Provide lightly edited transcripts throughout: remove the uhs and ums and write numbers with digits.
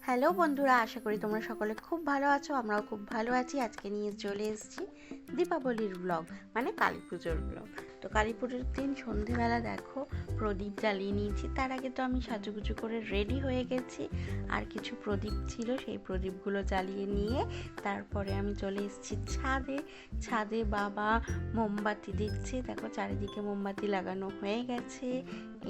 Hello বন্ধুরা, আশা করি তোমরা সকলে খুব ভালো আছো। আমরাও খুব ভালো আছি। আজকে নিয়ে চলে এসেছি দীপাবলির ব্লগ, মানে কালী পুজোর ব্লগ। তো কালী পুজোর দিন সন্ধেবেলা দেখো প্রদীপ জ্বালিয়ে নিয়েছি। তার আগে তো আমি সাজুগুজু করে রেডি হয়ে গেছি, আর কিছু প্রদীপ ছিল সেই প্রদীপগুলো জ্বালিয়ে নিয়ে তারপরে আমি চলে এসেছি ছাদে বাবা মোমবাতি দিচ্ছে। দেখো চারিদিকে মোমবাতি লাগানো হয়ে গেছে।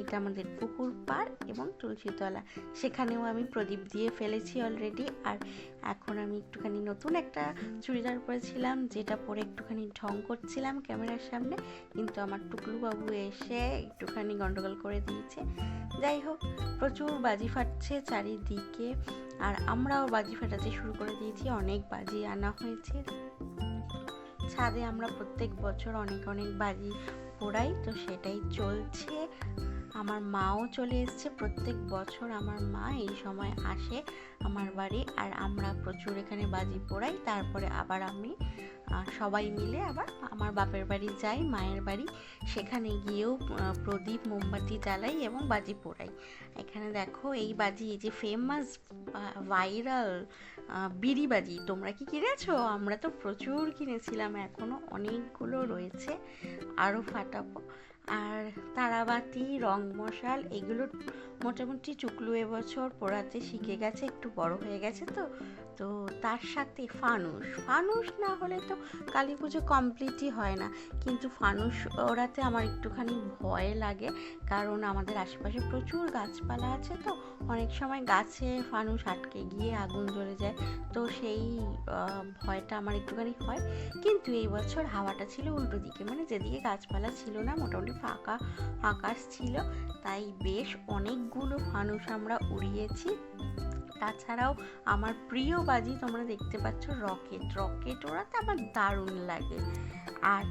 এটা আমাদের পুকুর পাড় এবং তুলসীতলা, সেখানেও আমি প্রদীপ দিয়ে ফেলেছি অলরেডি। আর এখন আমি একটুখানি নতুন একটা চুড়িদার পরেছিলাম, যেটা পরে একটুখানি ঢং করছিলাম ক্যামেরার সামনে, কিন্তু আমার টুকলু বাবু এসে একটুখানি গন্ডগোল করে দিয়েছে। যাই হোক, প্রচুর বাজি ফাটছে চারিদিকে, আর আমরাও বাজি ফাটাতে শুরু করে দিয়েছি। অনেক বাজি আনা হয়েছে ছাদে। আমরা প্রত্যেক বছর অনেক বাজি পোড়াই, তো সেটাই চলছে। আমার মাও চলে এসছে। প্রত্যেক বছর আমার মা এই সময় আসে আমার বাড়ি, আর আমরা প্রচুর এখানে বাজি পোড়াই। তারপরে আবার আমি সবাই মিলে আবার আমার বাপের বাড়ি যাই, মায়ের বাড়ি। সেখানে গিয়েও প্রদীপ মোমবাতি জ্বালাই এবং বাজি পোড়াই। এখানে দেখো এই বাজি, এই যে ফেমাস ভাইরাল বিড়ি বাজি, তোমরা কি কিনেছো? আমরা তো প্রচুর কিনেছিলাম, এখনো অনেকগুলো রয়েছে, আরও ফাটাবো। আর তারাবাতি, রং মশাল, এগুলো মোটামুটি চুকলু এবছর পোড়াতে শিখে গেছে, একটু বড় হয়ে গেছে তো। তো তার সাথে ফানুস না হলে তো কালী পুজো কমপ্লিটই হয় না। কিন্তু ফানুস ওড়াতে আমার একটুখানি ভয় লাগে, কারণ আমাদের আশেপাশে প্রচুর গাছপালা আছে, তো অনেক সময় গাছে ফানুস আটকে গিয়ে আগুন জ্বলে যায়। তো সেই ভয়টা আমার একটুখানি হয়। কিন্তু এই বছর হাওয়াটা ছিল উল্টো দিকে, মানে যেদিকে গাছপালা ছিল না, মোটামুটি ফাঁকা আকাশ ছিল, তাই বেশ অনেকগুলো ফানুস আমরা উড়িয়েছি। তাছাড়াও আমার প্রিয় বাজি তোমরা দেখতে পাচ্ছ রকেট ওড়াতে আমার দারুণ লাগে। আর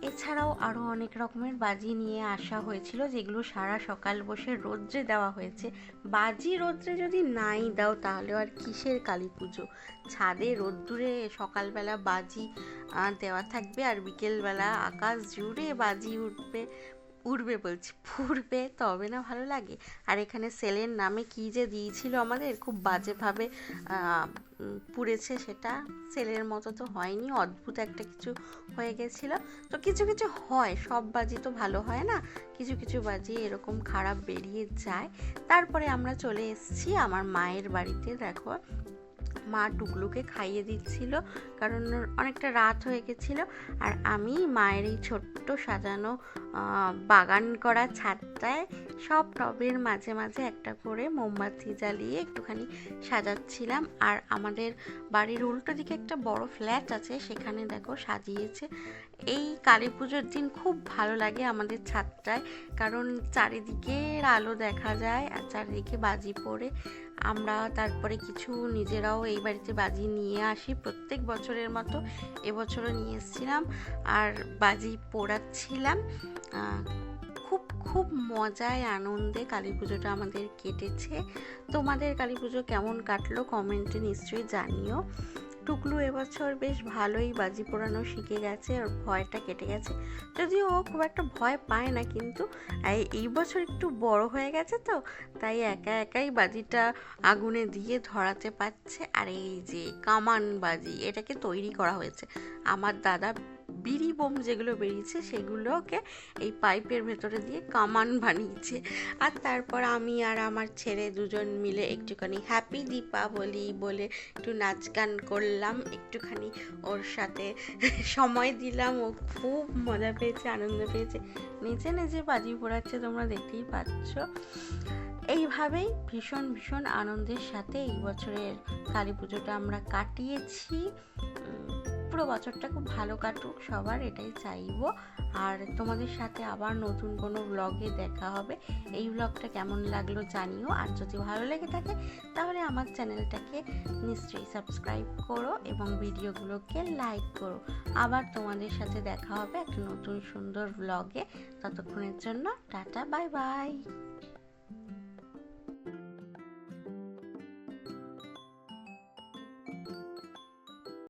এছাড়াও আরও অনেক রকমের বাজি নিয়ে আসা হয়েছিল, যেগুলো সারা সকাল বসে রোদ্রে দেওয়া হয়েছে। বাজি রোদ্রে যদি নাই দাও তাহলে আর কিসের কালী পুজো? ছাদে রোদ্দুরে সকালবেলা বাজি দেওয়া থাকবে, আর বিকেলবেলা আকাশ জুড়ে বাজি ফুরবে, তবে না ভালো লাগে। আর এখানে সেলের নামে কি যে দিয়েছিল আমাদের, খুব বাজেভাবে পুড়েছে, সেটা সেলের মতো তো হয়নি, অদ্ভুত একটা কিছু হয়ে গেছিল। তো কিছু কিছু হয়, সব বাজি তো ভালো হয় না, কিছু কিছু বাজি এরকম খারাপ বেরিয়ে যায়। তারপরে আমরা চলে এসেছি আমার মায়ের বাড়িতে। দেখো মা টুকলুকে খাইয়ে দিচ্ছিল, কারণ অনেকটা রাত হয়ে গেছিল। আর আমি মায়ের এই ছোট্ট সাজানো বাগান করা ছাদটায় সব টবের মাঝে মাঝে একটা করে মোমবাতি জ্বালিয়ে একটুখানি সাজাচ্ছিলাম। আর আমাদের বাড়ির উল্টো দিকে একটা বড় ফ্ল্যাট আছে, সেখানে দেখো সাজিয়েছে। এই কালী পুজোর দিন খুব ভালো লাগে আমাদের ছাদটায়, কারণ চারিদিকের আলো দেখা যায় আর চারিদিকে বাজি পড়ে। আমরা তারপরে কিছু নিজেরাও এই বাড়িতে বাজি নিয়ে আসি প্রত্যেক বছরের মতো, এবছরও নিয়ে এসেছিলাম আর বাজি পোড়াচ্ছিলাম। খুব খুব মজায় আনন্দে কালী পুজোটা আমাদের কেটেছে। তোমাদের কালী পুজো কেমন কাটলো কমেন্টে নিশ্চয়ই জানিও। টুকলু এবছর বেশ ভালোই বাজি পোড়ানো শিখে গেছে, ওর ভয়টা কেটে গেছে, যদিও ও খুব একটা ভয় পায় না, কিন্তু এই বছর একটু বড় হয়ে গেছে তো, তাই একাই বাজিটা আগুনে দিয়ে ধরাতে পারছে। আর এই যে কামান বাজি, এটাকে তৈরি করা হয়েছে আমার দাদা, বিড়ি বোম যেগুলো বেরিয়েছে সেগুলোকে এই পাইপের ভেতরে দিয়ে কামান বানিয়েছে। আর তারপর আমি আর আমার ছেলে দুজন মিলে একটুখানি হ্যাপি দীপাবলি বলে একটু নাচ গান করলাম, একটুখানি ওর সাথে সময় দিলাম। ও খুব মজা পেয়েছে, আনন্দ পেয়েছে, নেচে নেচে বাজি পোড়াচ্ছে, তোমরা দেখতেই পাচ্ছ। এইভাবেই ভীষণ আনন্দের সাথে এই বছরের কালী পুজোটা আমরা কাটিয়েছি। পুরো বছরটা খুব ভালো কাটুক সবার, এটাই চাইবো। আর তোমাদের সাথে আবার নতুন কোনো ব্লগে দেখা হবে। এই ব্লগটা কেমন লাগলো জানিও, আর যদি ভালো লেগে থাকে তাহলে আমার চ্যানেলটাকে নিশ্চয়ই সাবস্ক্রাইব করো এবং ভিডিওগুলোকে লাইক করো। আবার তোমাদের সাথে দেখা হবে একটা নতুন সুন্দর ব্লগে। ততক্ষণের জন্য টাটা, বাই বাই।